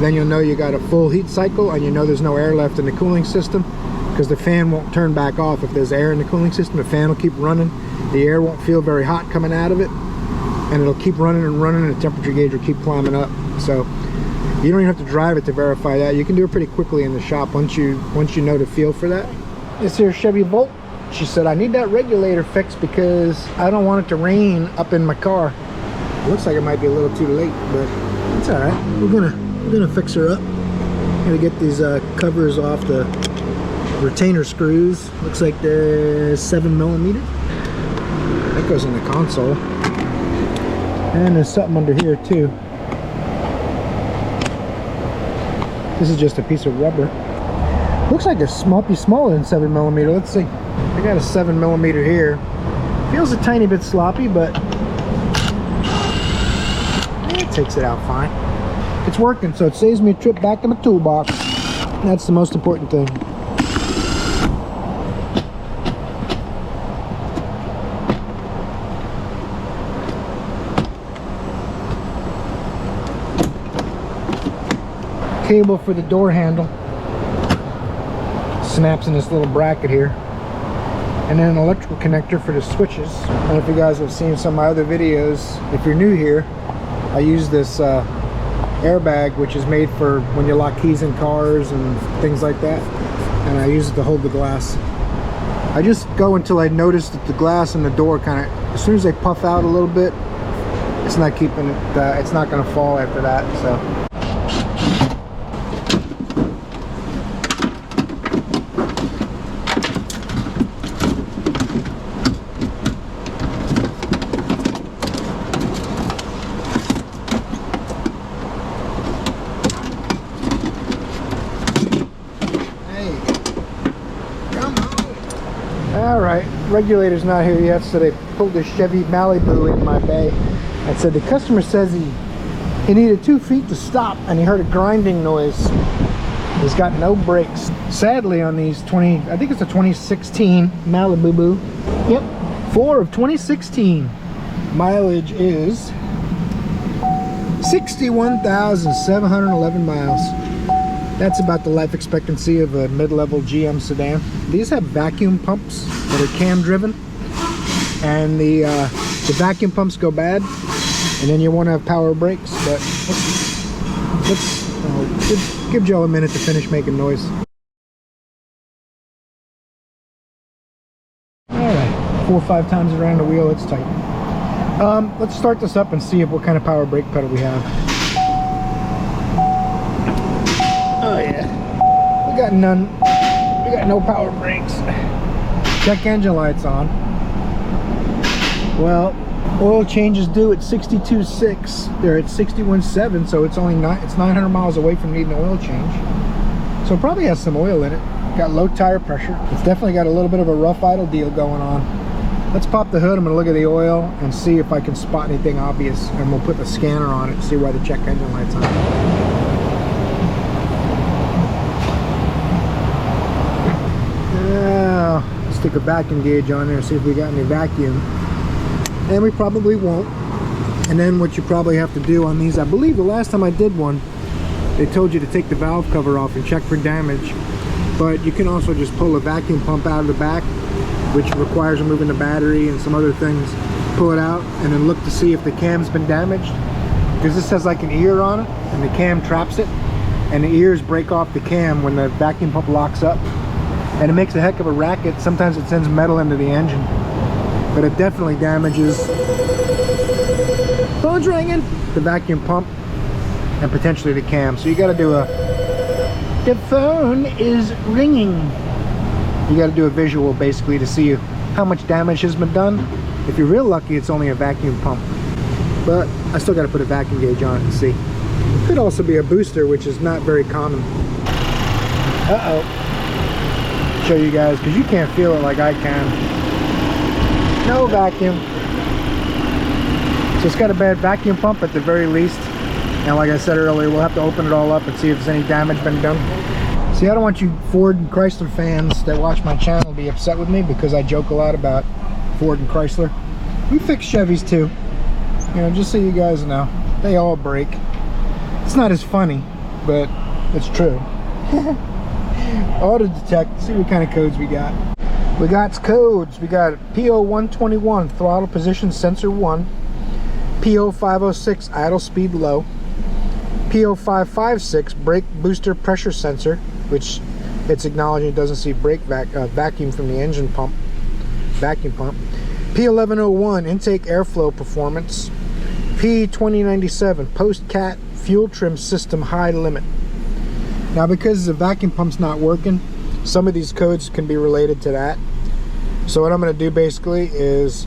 Then you'll know you got a full heat cycle, and you know there's no air left in the cooling system, because the fan won't turn back off. If there's air in the cooling system, the fan will keep running. The air won't feel very hot coming out of it, and it'll keep running and running, and the temperature gauge will keep climbing up. So you don't even have to drive it to verify that. You can do it pretty quickly in the shop once you know the feel for that. This here Chevy Volt, she said, I need that regulator fixed because I don't want it to rain up in my car. It looks like it might be a little too late, but it's all right. We're gonna fix her up. Gonna get these covers off the retainer screws. Looks like they're 7mm. That goes in the console. And there's something under here too. This is just a piece of rubber. Looks like it might be smaller than 7mm. Let's see. I got a 7mm here. Feels a tiny bit sloppy, but it takes it out fine. It's working, so it saves me a trip back to my toolbox. That's the most important thing. cable for the door handle. Snaps in this little bracket here. And then an electrical connector for the switches. I don't know if you guys have seen some of my other videos. If you're new here, I use this airbag, which is made for when you lock keys in cars and things like that. And I use it to hold the glass. I just go until I notice that the glass and the door kind of, as soon as they puff out a little bit, it's not keeping it, it's not going to fall after that. So. Regulator's not here yet, so they pulled the Chevy Malibu in my bay and said the customer says he needed 2 feet to stop and he heard a grinding noise. He's got no brakes. Sadly on these I think it's a 2016 Malibu. Yep, 4 of 2016. Mileage is 61,711 miles. That's about the life expectancy of a mid-level GM sedan. These have vacuum pumps that are cam driven, and the vacuum pumps go bad, and then you want to have power brakes. But let's give Joe a minute to finish making noise. Alright, 4 or 5 times around the wheel, it's tight. Let's start this up and see what kind of power brake pedal we have. Oh yeah, we got none. We got no power brakes. Check engine lights on. Well, oil change is due at 62.6. They're at 61.7, so it's only 900 miles away from needing an oil change. So it probably has some oil in it. Got low tire pressure. It's definitely got a little bit of a rough idle deal going on. Let's pop the hood. I'm gonna look at the oil and see if I can spot anything obvious, and we'll put the scanner on it and see why the check engine light's on. Stick a vacuum gauge on there, see if we got any vacuum, and we probably won't. And then what you probably have to do on these, I believe the last time I did one, they told you to take the valve cover off and check for damage, but you can also just pull a vacuum pump out of the back, which requires removing the battery and some other things. Pull it out and then look to see if the cam's been damaged, because this has like an ear on it and the cam traps it, and the ears break off the cam when the vacuum pump locks up. And it makes a heck of a racket. Sometimes it sends metal into the engine, but it definitely damages, phone's ringing, the vacuum pump and potentially the cam. So you got to do the phone is ringing. You got to do a visual basically to see how much damage has been done. If you're real lucky, it's only a vacuum pump, but I still got to put a vacuum gauge on it and see. It could also be a booster, which is not very common. Uh-oh. Show you guys, because you can't feel it like I can. No vacuum. So it's got a bad vacuum pump at the very least, and like I said earlier, we'll have to open it all up and see if there's any damage been done. See, I don't want you Ford and Chrysler fans that watch my channel to be upset with me, because I joke a lot about Ford and Chrysler. We fix Chevys too, you know, just so you guys know. They all break. It's not as funny, but it's true. Auto detect, see what kind of codes we got. We got codes. We got PO121 throttle position sensor 1, PO506 idle speed low, PO556 brake booster pressure sensor, which it's acknowledging it doesn't see brake vacuum from the engine pump, vacuum pump. P1101 intake airflow performance, P2097 post cat fuel trim system high limit. Now, because the vacuum pump's not working, some of these codes can be related to that. So what I'm going to do basically is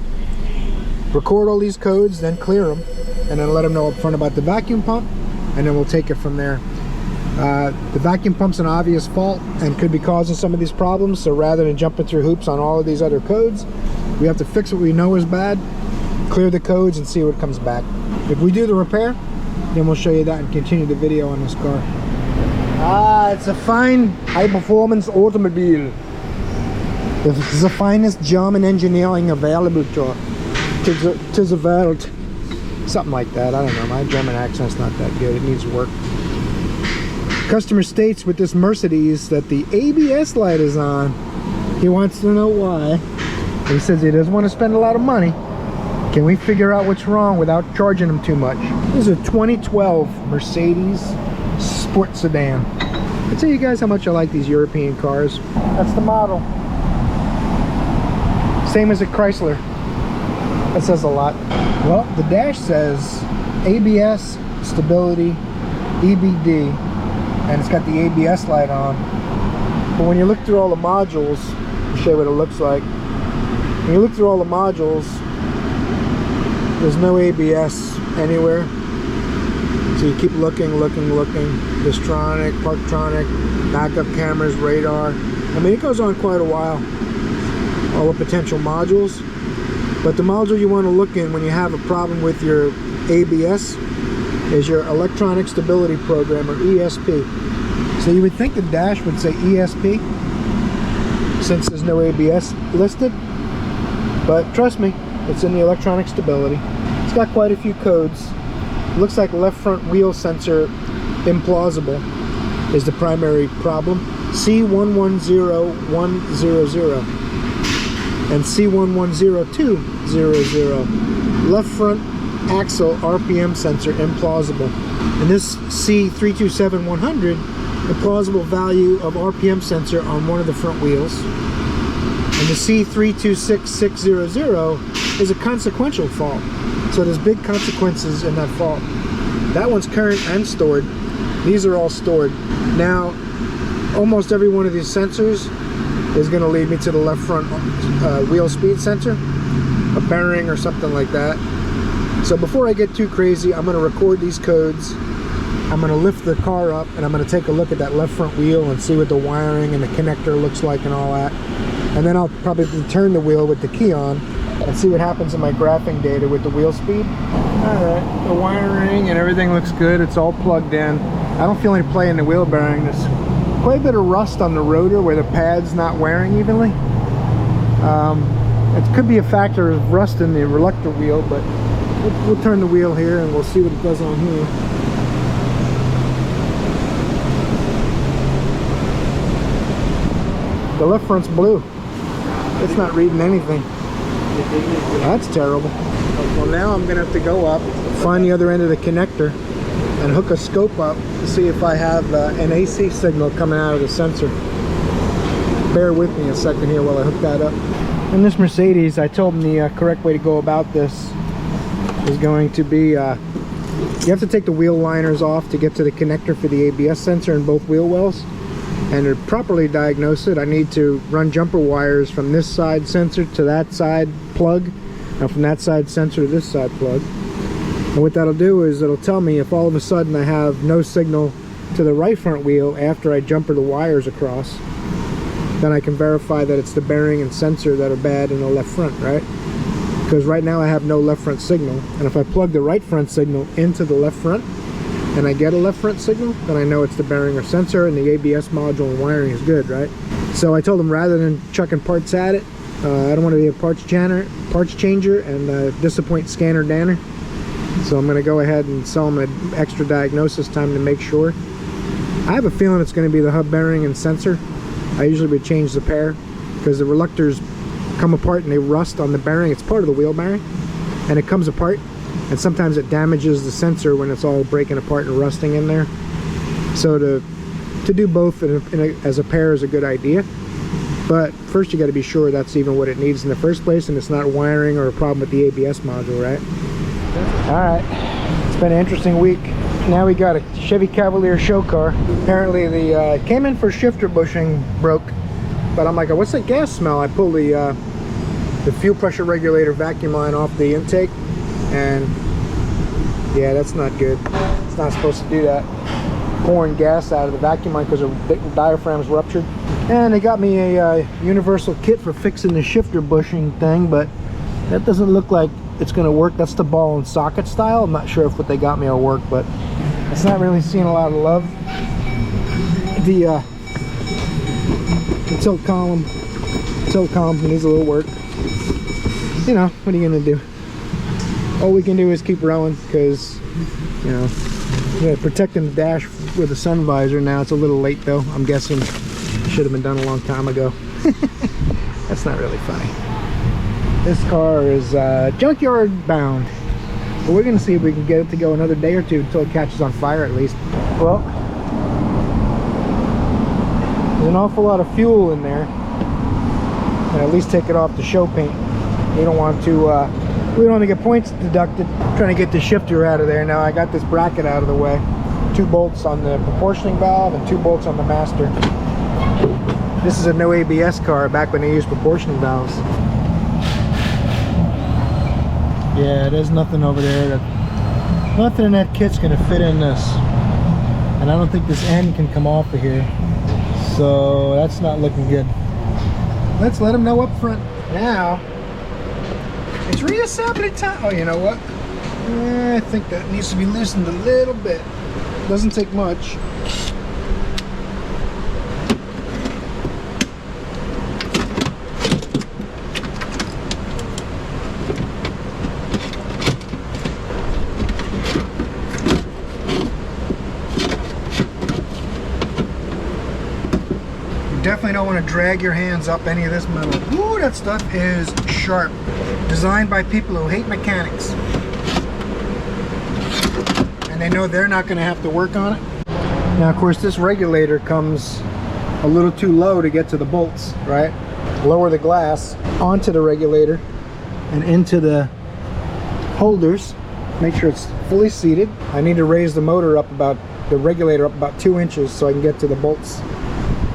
record all these codes, then clear them, and then let them know up front about the vacuum pump, and then we'll take it from there. The vacuum pump's an obvious fault and could be causing some of these problems, so rather than jumping through hoops on all of these other codes, we have to fix what we know is bad, clear the codes, and see what comes back. If we do the repair, then we'll show you that and continue the video on this car. Ah, it's a fine high-performance automobile. It's the finest German engineering available to the world. Something like that. I don't know. My German accent's not that good. It needs work. Customer states with this Mercedes that the ABS light is on. He wants to know why. He says he doesn't want to spend a lot of money. Can we figure out what's wrong without charging him too much? This is a 2012 Mercedes Sport Sedan. I'll tell you guys how much I like these European cars. That's the model. Same as a Chrysler. That says a lot. Well, the dash says ABS, stability, EBD, and it's got the ABS light on. But when you look through all the modules, I'll show you what it looks like. When you look through all the modules, there's no ABS anywhere. So you keep looking. Distronic, Parktronic, backup cameras, radar. I mean, it goes on quite a while. All the potential modules. But the module you want to look in when you have a problem with your ABS is your electronic stability program, or ESP. So you would think the dash would say ESP since there's no ABS listed. But trust me, it's in the electronic stability. It's got quite a few codes. It looks like left front wheel sensor implausible is the primary problem. C110100 and C110200. Left front axle RPM sensor implausible. And this C327100, implausible value of RPM sensor on one of the front wheels. And the C326600 is a consequential fault. So there's big consequences in that fault. That one's current and stored. These are all stored. Now, almost every one of these sensors is going to lead me to the left front wheel speed sensor, a bearing or something like that. So before I get too crazy, I'm going to record these codes. I'm going to lift the car up and I'm going to take a look at that left front wheel and see what the wiring and the connector looks like and all that. And then I'll probably turn the wheel with the key on and see what happens in my graphing data with the wheel speed. Alright, the wiring and everything looks good. It's all plugged in. I don't feel any play in the wheel bearing. There's quite a bit of rust on the rotor where the pad's not wearing evenly. It could be a factor of rust in the reluctor wheel, but we'll turn the wheel here and we'll see what it does on here. The left front's blue. It's not reading anything. That's terrible. Well, now I'm gonna have to go up, find the other end of the connector, and hook a scope up to see if I have an AC signal coming out of the sensor. Bear with me a second here while I hook that up. In this Mercedes, I told them the correct way to go about this is going to be, you have to take the wheel liners off to get to the connector for the ABS sensor in both wheel wells. And to properly diagnose it, I need to run jumper wires from this side sensor to that side plug, and from that side sensor to this side plug. And what that'll do is it'll tell me if all of a sudden I have no signal to the right front wheel after I jumper the wires across, then I can verify that it's the bearing and sensor that are bad in the left front, right? Because right now I have no left front signal, and if I plug the right front signal into the left front and I get a left front signal, then I know it's the bearing or sensor, and the ABS module and wiring is good, right? So I told them rather than chucking parts at it, I don't want to be a parts changer and disappoint Scanner Danner. So I'm going to go ahead and sell them an extra diagnosis time to make sure. I have a feeling it's going to be the hub bearing and sensor. I usually would change the pair because the reluctors come apart and they rust on the bearing. It's part of the wheel bearing and it comes apart, and sometimes it damages the sensor when it's all breaking apart and rusting in there. So to do both as a pair is a good idea, but first you got to be sure that's even what it needs in the first place and it's not wiring or a problem with the ABS module, right? Alright, it's been an interesting week. Now we got a Chevy Cavalier show car. Apparently it came in for shifter bushing broke, but I'm like, what's that gas smell? I pulled the fuel pressure regulator vacuum line off the intake, and yeah, that's not good. It's not supposed to do that. Pouring gas out of the vacuum line because the diaphragm's ruptured. And they got me a universal kit for fixing the shifter bushing thing, but that doesn't look like it's going to work. That's the ball and socket style. I'm not sure if what they got me will work, but it's not really seeing a lot of love. The tilt column needs a little work. You know, what are you going to do? All we can do is keep rowing because, you know, protecting the dash with a sun visor now. It's a little late though. I'm guessing it should have been done a long time ago. That's not really funny. This car is junkyard bound. But we're gonna see if we can get it to go another day or two until it catches on fire at least. Well, there's an awful lot of fuel in there. And at least take it off the show paint. We don't want to we don't want to get points deducted. I'm trying to get the shifter out of there. Now I got this bracket out of the way. 2 bolts on the proportioning valve and 2 bolts on the master. This is a no ABS car back when they used proportioning valves. Yeah, there's nothing over there. Nothing in that kit's gonna fit in this. And I don't think this end can come off of here. So that's not looking good. Let's let them know up front. Now, it's reassembly time. Oh, you know what? I think that needs to be loosened a little bit. Doesn't take much. Definitely don't want to drag your hands up any of this metal. Ooh, that stuff is sharp. Designed by people who hate mechanics. And they know they're not going to have to work on it. Now, of course, this regulator comes a little too low to get to the bolts, right? Lower the glass onto the regulator and into the holders. Make sure it's fully seated. I need to raise the motor up the regulator up about 2 inches so I can get to the bolts.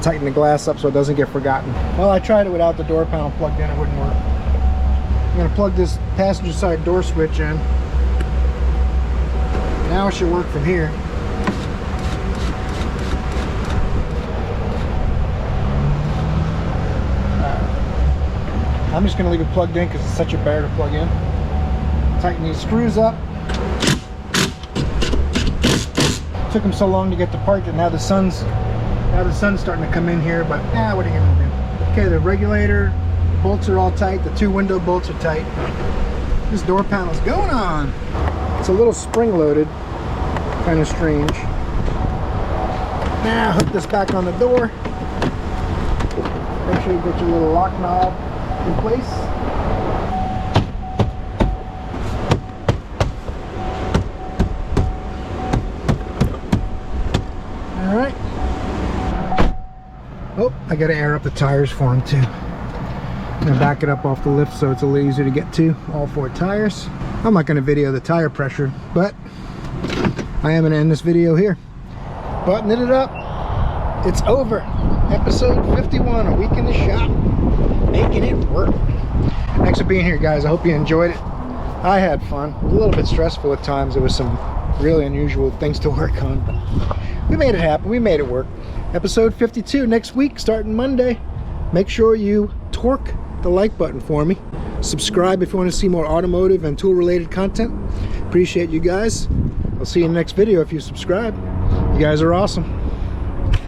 Tighten the glass up so it doesn't get forgotten. Well, I tried it without the door panel plugged in, it wouldn't work. I'm gonna plug this passenger side door switch in. Now it should work from here. I'm just gonna leave it plugged in because it's such a bear to plug in. Tighten these screws up. Took them so long to get the part that now the sun's starting to come in here, but what are you gonna do? Okay, the regulator, the bolts are all tight, the 2 window bolts are tight. This door panel's going on. It's a little spring loaded, kind of strange. Now hook this back on the door. Make sure you get your little lock knob in place. All right. Oh, I gotta air up the tires for them too. I'm gonna back it up off the lift so it's a little easier to get to, all 4 tires. I'm not gonna video the tire pressure, but I am gonna end this video here. Buttoning it up, it's over. Episode 51, a week in the shop, making it work. Thanks for being here, guys. I hope you enjoyed it. I had fun. A little bit stressful at times. There was some really unusual things to work on, but we made it happen. We made it work. Episode 52 next week, starting Monday. Make sure you torque the like button for me. Subscribe if you want to see more automotive and tool related content. Appreciate you guys. I'll see you in the next video if you subscribe. You guys are awesome.